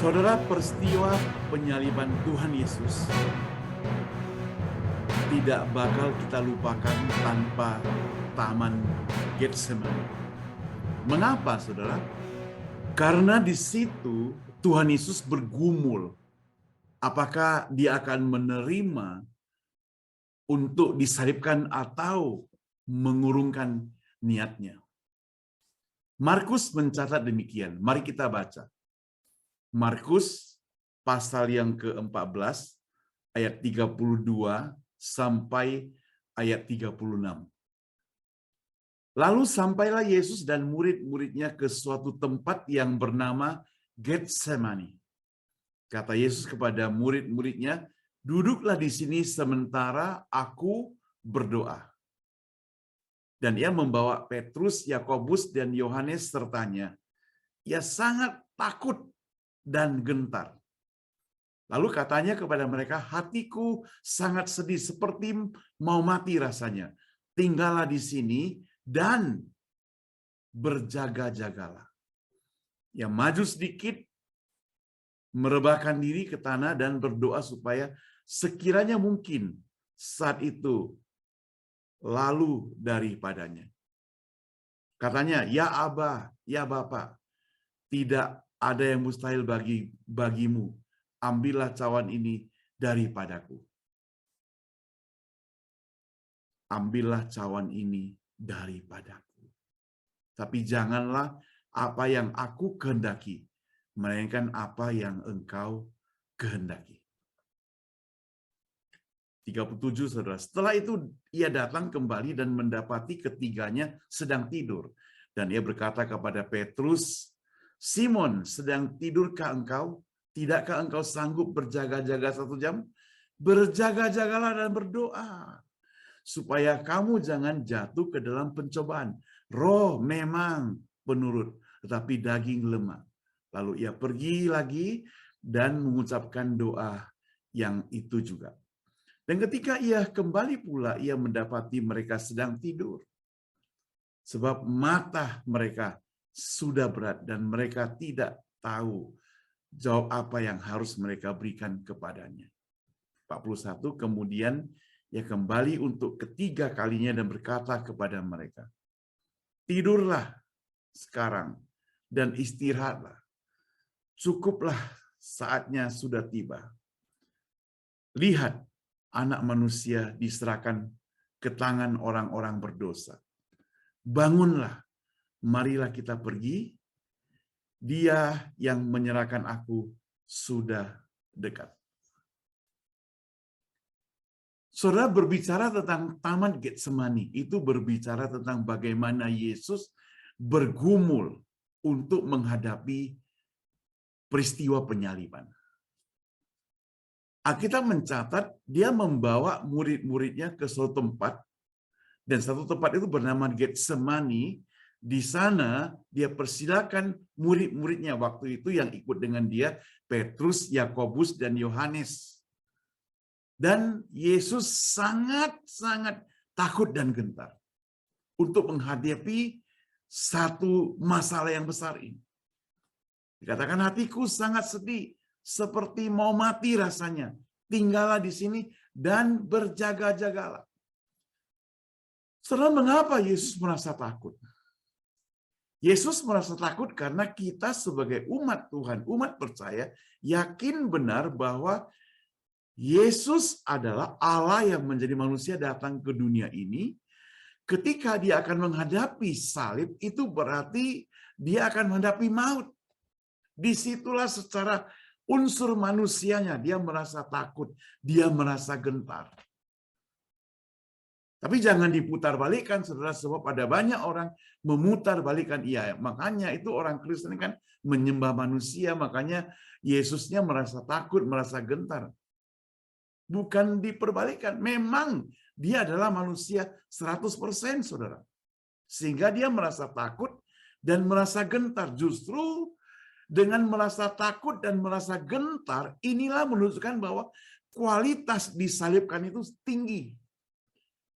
Saudara, peristiwa penyaliban Tuhan Yesus tidak bakal kita lupakan tanpa Taman Getsemani. Mengapa, saudara? Karena di situ Tuhan Yesus bergumul. Apakah dia akan menerima untuk disalibkan atau mengurungkan niatnya? Markus mencatat demikian. Mari kita baca. Markus pasal yang ke-14 ayat 32 sampai ayat 36. Lalu sampailah Yesus dan murid-muridnya ke suatu tempat yang bernama Getsemani. Kata Yesus kepada murid-muridnya, "Duduklah di sini sementara aku berdoa." Dan ia membawa Petrus, Yakobus, dan Yohanes sertanya. Ia sangat takut dan gentar. Lalu katanya kepada mereka, "Hatiku sangat sedih, seperti mau mati rasanya. Tinggallah di sini dan berjaga-jagalah." Ia maju sedikit, merebahkan diri ke tanah dan berdoa supaya sekiranya mungkin saat itu lalu daripadanya. Katanya, "Ya Aba, ya Bapa, tidak ada yang mustahil bagimu. Ambillah cawan ini daripadaku." Ambillah cawan ini daripadaku. Tapi janganlah apa yang aku kehendaki, melainkan apa yang engkau kehendaki. 37, saudara. Setelah itu ia datang kembali dan mendapati ketiganya sedang tidur. Dan ia berkata kepada Petrus, "Simon, sedang tidurkah engkau? Tidakkah engkau sanggup berjaga-jaga 1 jam? Berjaga-jagalah dan berdoa, supaya kamu jangan jatuh ke dalam pencobaan. Roh memang penurut, tetapi daging lemah." Lalu ia pergi lagi dan mengucapkan doa yang itu juga. Dan ketika ia kembali pula, ia mendapati mereka sedang tidur. Sebab mata mereka sudah berat dan mereka tidak tahu jawab apa yang harus mereka berikan kepadanya. 41, kemudian ia kembali untuk ketiga kalinya dan berkata kepada mereka, "Tidurlah sekarang dan istirahatlah. Cukuplah, saatnya sudah tiba. Lihat, Anak Manusia diserahkan ke tangan orang-orang berdosa. Bangunlah, marilah kita pergi. Dia yang menyerahkan aku sudah dekat." Saudara, berbicara tentang Taman Getsemani, itu berbicara tentang bagaimana Yesus bergumul untuk menghadapi peristiwa penyaliban. Alkitab mencatat dia membawa murid-muridnya ke suatu tempat, dan satu tempat itu bernama Getsemani. Di sana dia persilakan murid-muridnya waktu itu yang ikut dengan dia, Petrus, Yakobus, dan Yohanes. Dan Yesus sangat-sangat takut dan gentar untuk menghadapi satu masalah yang besar ini. Dikatakan, "Hatiku sangat sedih, seperti mau mati rasanya. Tinggallah di sini dan berjaga-jagalah." Saudara, mengapa Yesus merasa takut? Yesus merasa takut karena kita sebagai umat Tuhan, umat percaya, yakin benar bahwa Yesus adalah Allah yang menjadi manusia datang ke dunia ini. Ketika dia akan menghadapi salib, itu berarti dia akan menghadapi maut. Disitulah secara unsur manusianya dia merasa takut, dia merasa gentar. Tapi jangan diputarbalikkan, saudara, sebab ada banyak orang memutarbalikkan. Iya, makanya itu orang Kristen kan menyembah manusia, makanya Yesusnya merasa takut, merasa gentar. Bukan diperbalikan. Memang dia adalah manusia 100%, saudara. Sehingga dia merasa takut dan merasa gentar. Justru dengan merasa takut dan merasa gentar, inilah menunjukkan bahwa kualitas disalibkan itu tinggi.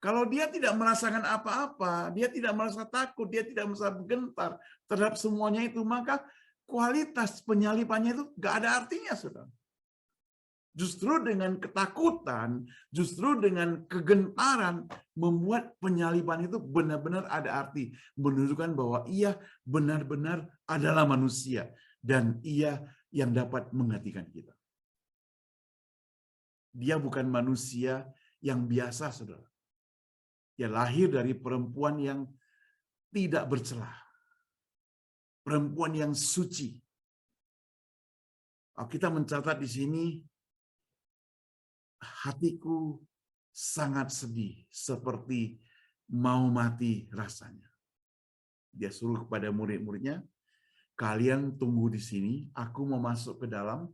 Kalau dia tidak merasakan apa-apa, dia tidak merasa takut, dia tidak merasa gentar terhadap semuanya itu, maka kualitas penyalibannya itu nggak ada artinya, saudara. Justru dengan ketakutan, justru dengan kegentaran, membuat penyaliban itu benar-benar ada arti. Menunjukkan bahwa ia benar-benar adalah manusia. Dan ia yang dapat menggantikan kita. Dia bukan manusia yang biasa, saudara. Dia lahir dari perempuan yang tidak bercelah. Perempuan yang suci. Kita mencatat di sini, hatiku sangat sedih, seperti mau mati rasanya. Dia suruh kepada murid-muridnya, kalian tunggu di sini, aku mau masuk ke dalam,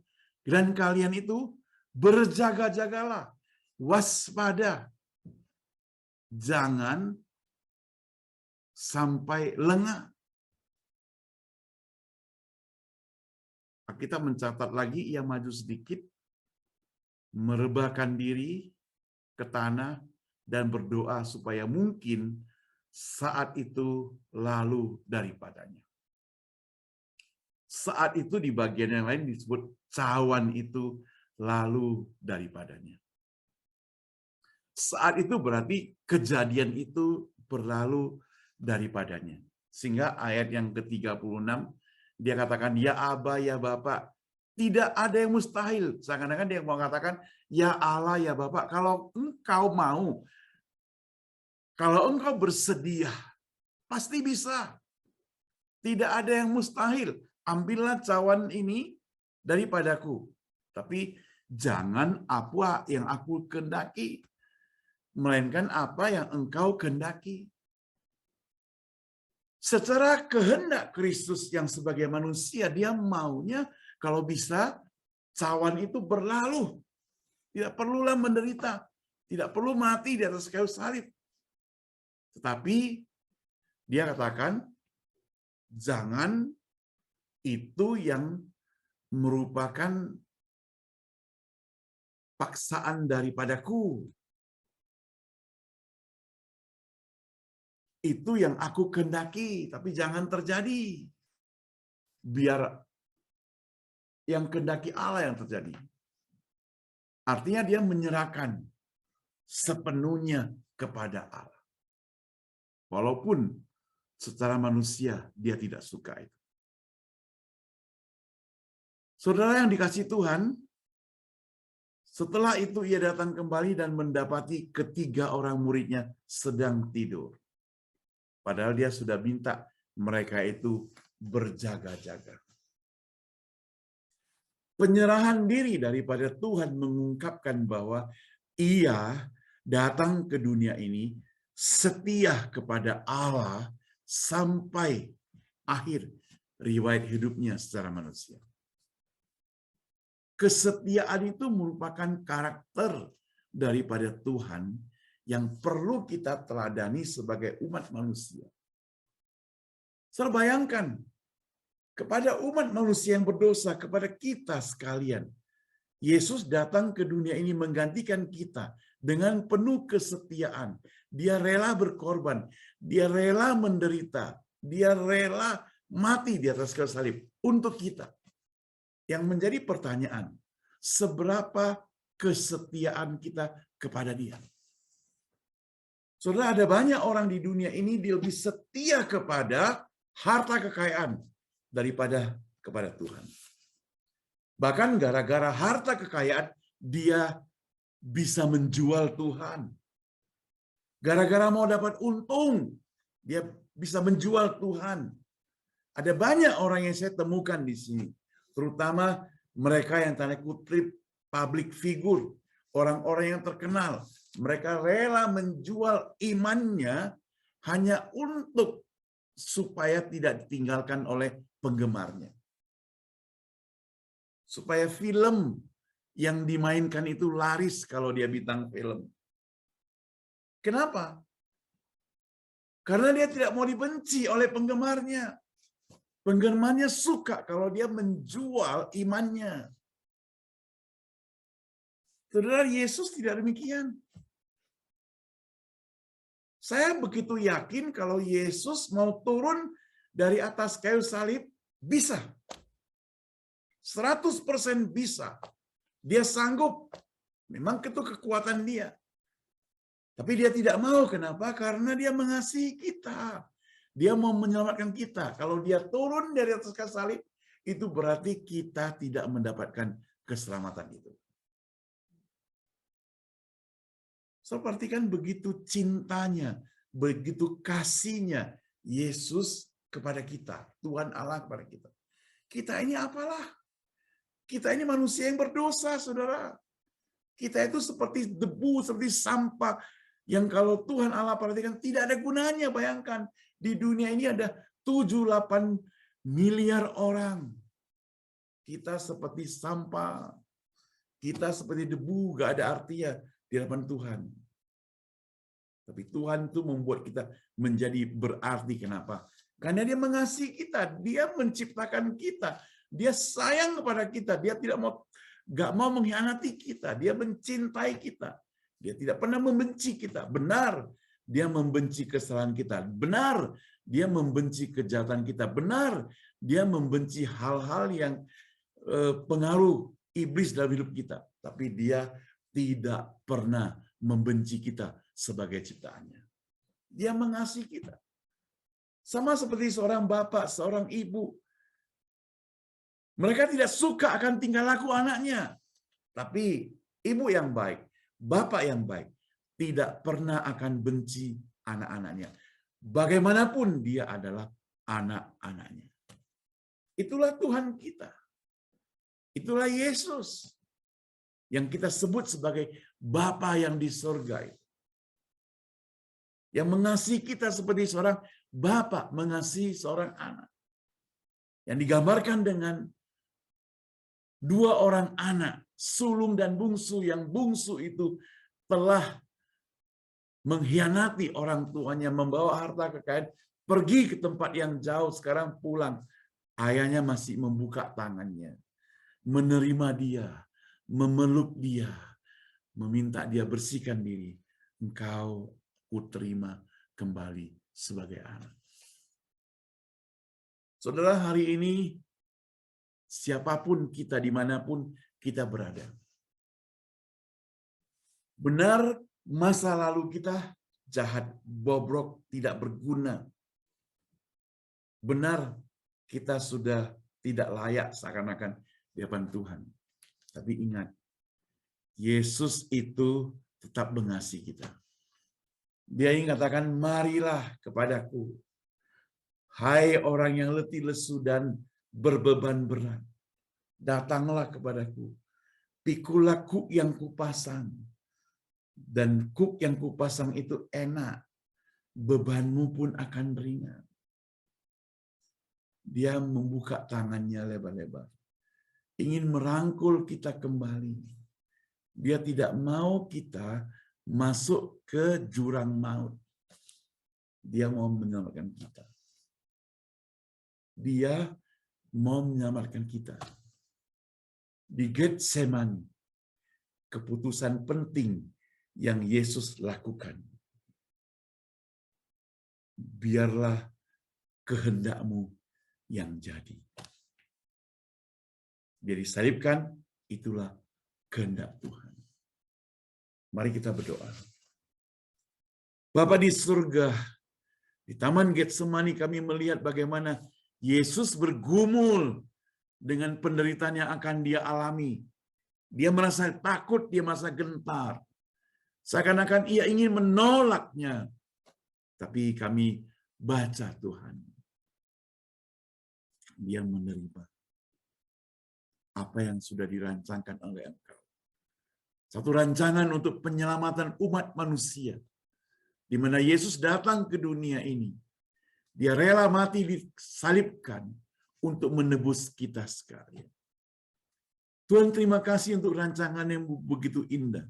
dan kalian itu berjaga-jagalah, waspada, jangan sampai lengah. Kita mencatat lagi, ia maju sedikit, merebahkan diri ke tanah, dan berdoa supaya mungkin saat itu lalu daripadanya. Saat itu di bagian yang lain disebut cawan itu lalu daripadanya. Saat itu berarti kejadian itu berlalu daripadanya. Sehingga ayat yang ke-36, dia katakan, ya Aba, ya Bapak, tidak ada yang mustahil. Seakan-akan dia mau katakan, ya Allah, ya Bapak, kalau engkau mau, kalau engkau bersedia, pasti bisa. Tidak ada yang mustahil. Ambillah cawan ini daripadaku. Tapi jangan apa yang aku kehendaki, melainkan apa yang engkau kehendaki. Secara kehendak Kristus yang sebagai manusia, dia maunya kalau bisa cawan itu berlalu. Tidak perlulah menderita. Tidak perlu mati di atas kayu salib. Tetapi dia katakan, jangan itu yang merupakan paksaan daripadaku. Itu yang aku kehendaki, tapi jangan terjadi. Biar yang kehendaki Allah yang terjadi. Artinya dia menyerahkan sepenuhnya kepada Allah. Walaupun secara manusia dia tidak suka itu. Saudara yang dikasihi Tuhan, setelah itu ia datang kembali dan mendapati ketiga orang muridnya sedang tidur. Padahal dia sudah minta mereka itu berjaga-jaga. Penyerahan diri daripada Tuhan mengungkapkan bahwa ia datang ke dunia ini setia kepada Allah sampai akhir riwayat hidupnya secara manusia. Kesetiaan itu merupakan karakter daripada Tuhan yang perlu kita teladani sebagai umat manusia. Saudara bayangkan, kepada umat manusia yang berdosa, kepada kita sekalian, Yesus datang ke dunia ini menggantikan kita dengan penuh kesetiaan. Dia rela berkorban, dia rela menderita, dia rela mati di atas kayu salib untuk kita. Yang menjadi pertanyaan, seberapa kesetiaan kita kepada dia? Saudara, ada banyak orang di dunia ini dia lebih setia kepada harta kekayaan daripada kepada Tuhan. Bahkan gara-gara harta kekayaan, dia bisa menjual Tuhan. Gara-gara mau dapat untung, dia bisa menjual Tuhan. Ada banyak orang yang saya temukan di sini, terutama mereka yang tanda kutip public figure, orang-orang yang terkenal. Mereka rela menjual imannya hanya untuk supaya tidak ditinggalkan oleh penggemarnya. Supaya film yang dimainkan itu laris kalau dia bintang film. Kenapa? Karena dia tidak mau dibenci oleh penggemarnya. Penggemarnya suka kalau dia menjual imannya. Saudara, Yesus tidak demikian. Saya begitu yakin kalau Yesus mau turun dari atas kayu salib, bisa. 100% bisa. Dia sanggup. Memang itu kekuatan dia. Tapi dia tidak mau. Kenapa? Karena dia mengasihi kita. Dia mau menyelamatkan kita. Kalau dia turun dari atas kayu salib, itu berarti kita tidak mendapatkan keselamatan itu. Seperti kan begitu cintanya, begitu kasihnya Yesus kepada kita, Tuhan Allah kepada kita. Kita ini apalah? Kita ini manusia yang berdosa, saudara. Kita itu seperti debu, seperti sampah, yang kalau Tuhan Allah perhatikan tidak ada gunanya. Bayangkan, di dunia ini ada 7-8 miliar orang. Kita seperti sampah. Kita seperti debu, gak ada artinya di hadapan Tuhan. Tapi Tuhan itu membuat kita menjadi berarti. Kenapa? Karena dia mengasihi kita. Dia menciptakan kita. Dia sayang kepada kita. Dia gak mau mengkhianati kita. Dia mencintai kita. Dia tidak pernah membenci kita. Benar, dia membenci kesalahan kita. Benar, dia membenci kejahatan kita. Benar, dia membenci hal-hal yang pengaruh iblis dalam hidup kita. Tapi dia tidak pernah membenci kita sebagai ciptaannya. Dia mengasihi kita. Sama seperti seorang bapak, seorang ibu. Mereka tidak suka akan tingkah laku anaknya. Tapi ibu yang baik, bapak yang baik, tidak pernah akan benci anak-anaknya. Bagaimanapun dia adalah anak-anaknya. Itulah Tuhan kita. Itulah Yesus. Yang kita sebut sebagai Bapa yang di surga itu. Yang mengasihi kita seperti seorang bapak mengasihi seorang anak. Yang digambarkan dengan 2 orang anak, sulung dan bungsu, yang bungsu itu telah mengkhianati orang tuanya, membawa harta kekayaan, pergi ke tempat yang jauh, sekarang pulang. Ayahnya masih membuka tangannya, menerima dia, memeluk dia, meminta dia bersihkan diri. Engkau kuterima kembali sebagai anak. Saudara, hari ini siapapun kita, dimanapun kita berada. Benar, masa lalu kita jahat, bobrok, tidak berguna. Benar, kita sudah tidak layak seakan-akan di hadapan Tuhan. Tapi ingat, Yesus itu tetap mengasihi kita. Dia ingin katakan, marilah kepadaku, hai orang yang letih lesu dan berbeban berat. Datanglah kepadaku, pikulah kuk yang kupasang. Dan kuk yang kupasang itu enak, bebanmu pun akan ringan. Dia membuka tangannya lebar-lebar, ingin merangkul kita kembali. Dia tidak mau kita masuk ke jurang maut. Dia mau menyelamatkan kita. Dia mau menyelamatkan kita. Di Getsemani, keputusan penting yang Yesus lakukan. Biarlah kehendakmu yang jadi. Dia disalibkan, itulah kehendak Tuhan. Mari kita berdoa. Bapa di surga, di Taman Getsemani kami melihat bagaimana Yesus bergumul dengan penderitaan yang akan dia alami. Dia merasa takut, dia merasa gentar. Seakan-akan ia ingin menolaknya. Tapi kami baca Tuhan. Dia menerima apa yang sudah dirancangkan oleh Engkau. Satu rancangan untuk penyelamatan umat manusia. Di mana Yesus datang ke dunia ini. Dia rela mati disalibkan untuk menebus kita sekalian. Tuhan, terima kasih untuk rancangan yang begitu indah.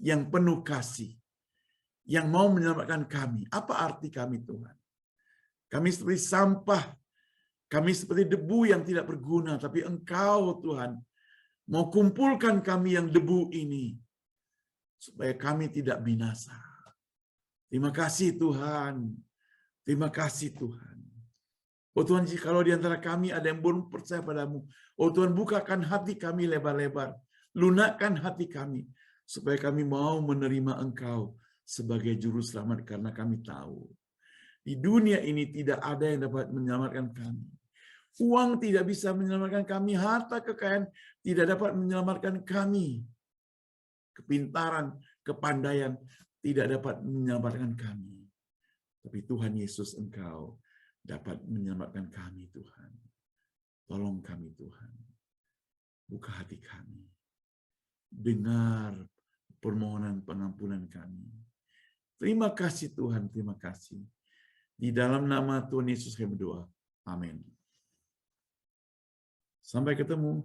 Yang penuh kasih. Yang mau menyelamatkan kami. Apa arti kami, Tuhan? Kami seperti sampah. Kami seperti debu yang tidak berguna. Tapi Engkau, Tuhan, mau kumpulkan kami yang debu ini. Supaya kami tidak binasa. Terima kasih, Tuhan. Terima kasih, Tuhan. Oh Tuhan, kalau di antara kami ada yang belum percaya padamu, oh Tuhan, bukakan hati kami lebar-lebar, lunakkan hati kami, supaya kami mau menerima Engkau sebagai juru selamat, karena kami tahu di dunia ini tidak ada yang dapat menyelamatkan kami. Uang tidak bisa menyelamatkan kami, harta kekayaan tidak dapat menyelamatkan kami. Kepintaran, kepandaian tidak dapat menyelamatkan kami. Tapi Tuhan Yesus, Engkau dapat menyelamatkan kami, Tuhan. Tolong kami, Tuhan. Buka hati kami. Dengar permohonan pengampunan kami. Terima kasih Tuhan, terima kasih. Di dalam nama Tuhan Yesus kami berdoa. Amin. Sampai ketemu.